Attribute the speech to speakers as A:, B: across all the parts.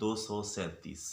A: 237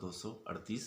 A: 238।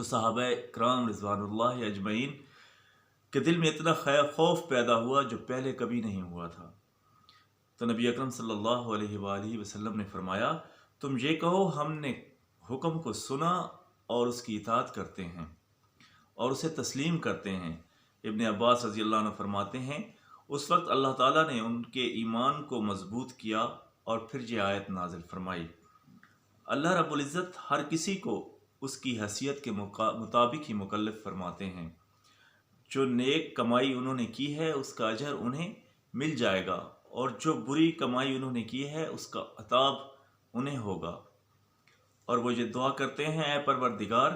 A: تو صحابہ کرام رضوانullah اجمعین کے دل میں اتنا خوف پیدا ہوا جو پہلے کبھی نہیں ہوا تھا۔ تو نبی اکرم صلی اللہ علیہ وآلہ وسلم نے فرمایا، تم یہ کہو ہم نے حکم کو سنا اور اس کی اطاعت کرتے ہیں اور اسے تسلیم کرتے ہیں۔ ابن عباس رضی اللہ عنہ فرماتے ہیں، اس وقت اللہ تعالیٰ نے ان کے ایمان کو مضبوط کیا اور پھر یہ آیت نازل فرمائی۔ اللہ رب العزت ہر کسی کو اس کی حیثیت کے مطابق ہی مکلف فرماتے ہیں۔ جو نیک کمائی انہوں نے کی ہے اس کا اجر انہیں مل جائے گا، اور جو بری کمائی انہوں نے کی ہے اس کا عذاب انہیں ہوگا۔ اور وہ یہ دعا کرتے ہیں، اے پروردگار،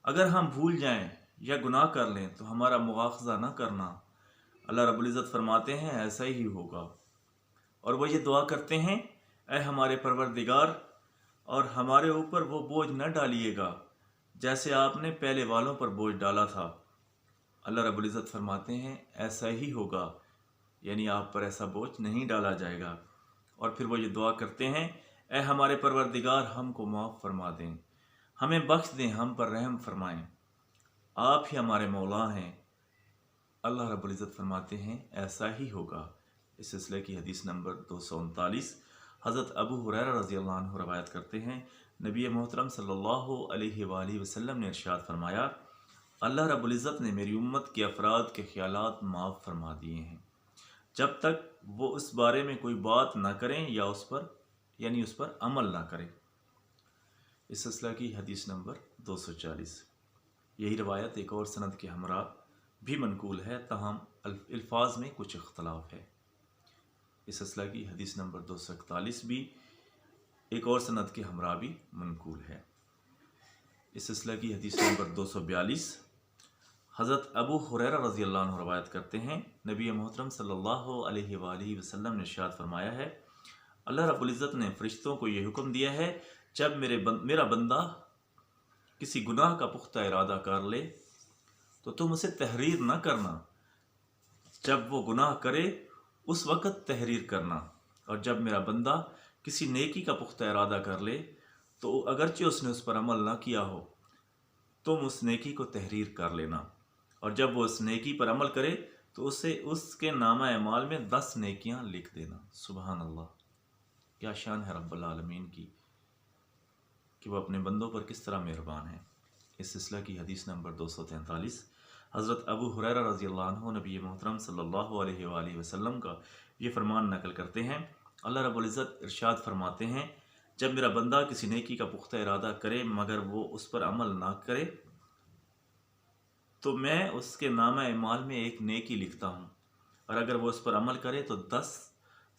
A: اگر ہم بھول جائیں یا گناہ کر لیں تو ہمارا مواخذہ نہ کرنا۔ اللہ رب العزت فرماتے ہیں ایسا ہی ہوگا۔ اور وہ یہ دعا کرتے ہیں، اے ہمارے پروردگار، اور ہمارے اوپر وہ بوجھ نہ ڈالیے گا جیسے آپ نے پہلے والوں پر بوجھ ڈالا تھا۔ اللہ رب العزت فرماتے ہیں ایسا ہی ہوگا، یعنی آپ پر ایسا بوجھ نہیں ڈالا جائے گا۔ اور پھر وہ یہ دعا کرتے ہیں، اے ہمارے پروردگار، ہم کو معاف فرما دیں، ہمیں بخش دیں، ہم پر رحم فرمائیں، آپ ہی ہمارے مولا ہیں۔ اللہ رب العزت فرماتے ہیں ایسا ہی ہوگا۔ اس سلسلے کی حدیث نمبر 239 حضرت ابو ہریرہ رضی اللہ عنہ روایت کرتے ہیں، نبی محترم صلی اللہ علیہ وآلہ وسلم نے ارشاد فرمایا، اللہ رب العزت نے میری امت کے افراد کے خیالات معاف فرما دیے ہیں جب تک وہ اس بارے میں کوئی بات نہ کریں یا اس پر عمل نہ کریں۔ اس سلسلہ کی حدیث نمبر 240۔ یہی روایت ایک اور سند کے ہمراہ بھی منقول ہے، تاہم الفاظ میں کچھ اختلاف ہے۔ اس سلسلہ کی حدیث نمبر 241 بھی ایک اور سند کے ہمراہ بھی منقول ہے۔ اس سلسلہ کی حدیث نمبر 242 حضرت ابو ہریرہ رضی اللہ عنہ روایت کرتے ہیں، نبی محترم صلی اللہ علیہ وآلہ وسلم نے ارشاد فرمایا ہے، اللہ رب العزت نے فرشتوں کو یہ حکم دیا ہے، جب میرا بندہ کسی گناہ کا پختہ ارادہ کر لے تو تم اسے تحریر نہ کرنا، جب وہ گناہ کرے اس وقت تحریر کرنا، اور جب میرا بندہ کسی نیکی کا پختہ ارادہ کر لے تو اگرچہ اس نے اس پر عمل نہ کیا ہو تم اس نیکی کو تحریر کر لینا، اور جب وہ اس نیکی پر عمل کرے تو اسے اس کے نامہ اعمال میں 10 نیکیاں لکھ دینا۔ سبحان اللہ، کیا شان ہے رب العالمین کی کہ وہ اپنے بندوں پر کس طرح مہربان ہے۔ اس سلسلہ کی حدیث نمبر 243 حضرت ابو ہریرہ رضی اللہ عنہ نبی محترم صلی اللہ علیہ وآلہ وسلم کا یہ فرمان نقل کرتے ہیں، اللہ رب العزت ارشاد فرماتے ہیں، جب میرا بندہ کسی نیکی کا پختہ ارادہ کرے مگر وہ اس پر عمل نہ کرے تو میں اس کے نامہ اعمال میں ایک نیکی لکھتا ہوں، اور اگر وہ اس پر عمل کرے تو 10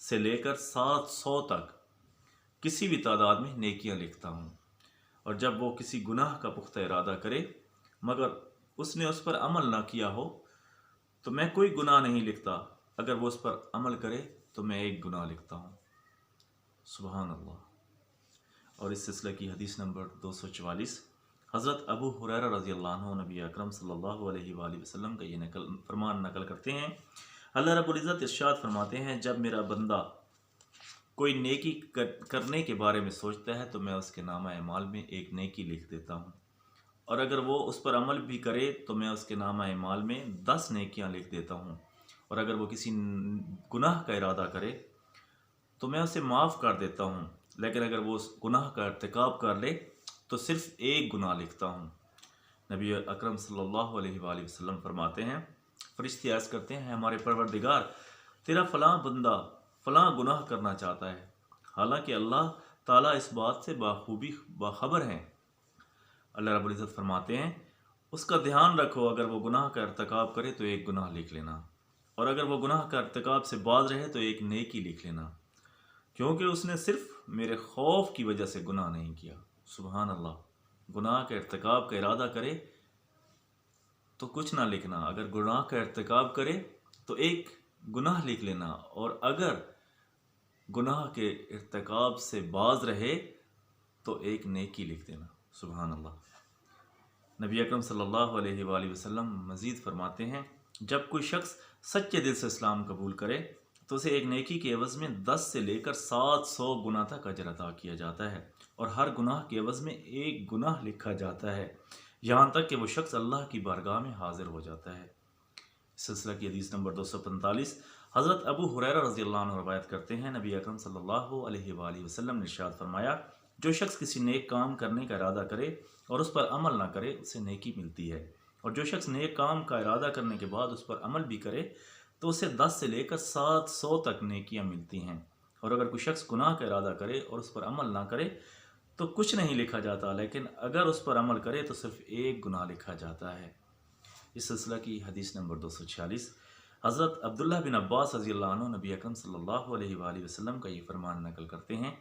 A: سے لے کر 700 تک کسی بھی تعداد میں نیکیاں لکھتا ہوں، اور جب وہ کسی گناہ کا پختہ ارادہ کرے مگر اس نے اس پر عمل نہ کیا ہو تو میں کوئی گناہ نہیں لکھتا، اگر وہ اس پر عمل کرے تو میں ایک گناہ لکھتا ہوں۔ سبحان اللہ۔ اور اس سلسلہ کی حدیث نمبر 244 حضرت ابو ہریرہ رضی اللہ عنہ نبی اکرم صلی اللہ علیہ وآلہ وسلم کا یہ فرمان نقل کرتے ہیں، اللہ رب العزت ارشاد فرماتے ہیں، جب میرا بندہ کوئی نیکی کرنے کے بارے میں سوچتا ہے تو میں اس کے نامہ اعمال میں ایک نیکی لکھ دیتا ہوں، اور اگر وہ اس پر عمل بھی کرے تو میں اس کے نامہ اعمال میں 10 نیکیاں لکھ دیتا ہوں، اور اگر وہ کسی گناہ کا ارادہ کرے تو میں اسے معاف کر دیتا ہوں، لیکن اگر وہ اس گناہ کا ارتکاب کر لے تو صرف ایک گناہ لکھتا ہوں۔ نبی اکرم صلی اللہ علیہ وآلہ وسلم فرماتے ہیں، فرشتے عرض کرتے ہیں، ہمارے پروردگار، تیرا فلاں بندہ فلاں گناہ کرنا چاہتا ہے، حالانکہ اللہ تعالیٰ اس بات سے بخوبی باخبر ہیں۔ اللہ رب العزت فرماتے ہیں، اس کا دھیان رکھو، اگر وہ گناہ کا ارتکاب کرے تو ایک گناہ لکھ لینا، اور اگر وہ گناہ کا ارتکاب سے باز رہے تو ایک نیکی لکھ لینا، کیونکہ اس نے صرف میرے خوف کی وجہ سے گناہ نہیں کیا۔ سبحان اللہ۔ گناہ کے ارتکاب کا ارادہ کرے تو کچھ نہ لکھنا، اگر گناہ کا ارتکاب کرے تو ایک گناہ لکھ لینا، اور اگر گناہ کے ارتکاب سے باز رہے تو ایک نیکی لکھ دینا۔ سبحان اللہ۔ نبی اکرم صلی اللہ علیہ وآلہ وسلم مزید فرماتے ہیں، جب کوئی شخص سچے دل سے اسلام قبول کرے تو اسے ایک نیکی کے عوض میں 10 سے لے کر 700 گناہ تک اجر عطا کیا جاتا ہے، اور ہر گناہ کے عوض میں ایک گناہ لکھا جاتا ہے۔ یہاں تک کہ وہ شخص اللہ کی بارگاہ میں حاضر ہو جاتا ہے۔ سلسلہ کی حدیث نمبر 245، حضرت ابو ہریرہ رضی اللہ عنہ روایت کرتے ہیں، نبی اکرم صلی اللہ علیہ وآلہ وسلم نے ارشاد فرمایا، جو شخص کسی نیک کام کرنے کا ارادہ کرے اور اس پر عمل نہ کرے اسے نیکی ملتی ہے، اور جو شخص نیک کام کا ارادہ کرنے کے بعد اس پر عمل بھی کرے تو اسے 10 سے لے کر 700 تک نیکیاں ملتی ہیں، اور اگر کوئی شخص گناہ کا ارادہ کرے اور اس پر عمل نہ کرے تو کچھ نہیں لکھا جاتا، لیکن اگر اس پر عمل کرے تو صرف ایک گناہ لکھا جاتا ہے۔ اس سلسلہ کی حدیث نمبر 246، حضرت عبداللہ بن عباس رضی اللہ عنہ نبی اکرم صلی اللہ علیہ وآلہ وسلم کا یہ فرمان نقل کرتے ہیں،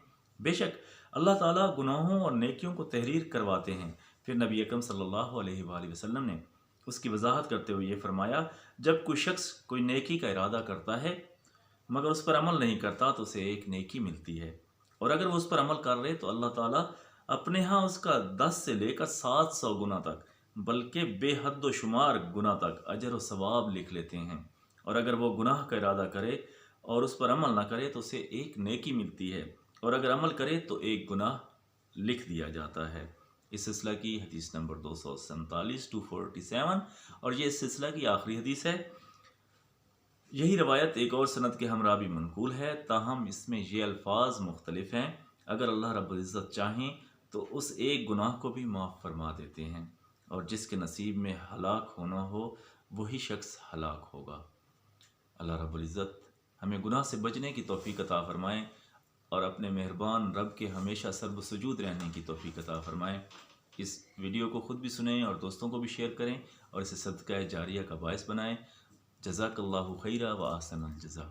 A: بے شک اللہ تعالیٰ گناہوں اور نیکیوں کو تحریر کرواتے ہیں۔ پھر نبی اکرم صلی اللہ علیہ وآلہ وسلم نے اس کی وضاحت کرتے ہوئے یہ فرمایا، جب کوئی شخص کوئی نیکی کا ارادہ کرتا ہے مگر اس پر عمل نہیں کرتا تو اسے ایک نیکی ملتی ہے، اور اگر وہ اس پر عمل کر رہے تو اللہ تعالیٰ اپنے ہاں اس کا 10 سے لے کر 700 گنا تک، بلکہ بے حد و شمار گنا تک اجر و ثواب لکھ لیتے ہیں، اور اگر وہ گناہ کا ارادہ کرے اور اس پر عمل نہ کرے تو اسے ایک نیکی ملتی ہے، اور اگر عمل کرے تو ایک گناہ لکھ دیا جاتا ہے۔ اس سلسلہ کی حدیث نمبر 247 247، اور یہ اس سلسلہ کی آخری حدیث ہے۔ یہی روایت ایک اور سند کے ہمراہ بھی منقول ہے، تاہم اس میں یہ الفاظ مختلف ہیں۔ اگر اللہ رب العزت چاہیں تو اس ایک گناہ کو بھی معاف فرما دیتے ہیں، اور جس کے نصیب میں ہلاک ہونا ہو وہی شخص ہلاک ہوگا۔ اللہ رب العزت ہمیں گناہ سے بچنے کی توفیق عطا فرمائیں، اور اپنے مہربان رب کے ہمیشہ سرب سجود رہنے کی توفیق عطا فرمائیں۔ اس ویڈیو کو خود بھی سنیں اور دوستوں کو بھی شیئر کریں، اور اسے صدقہ جاریہ کا باعث بنائیں۔ جزاک اللہ خیرہ و احسن الجزا۔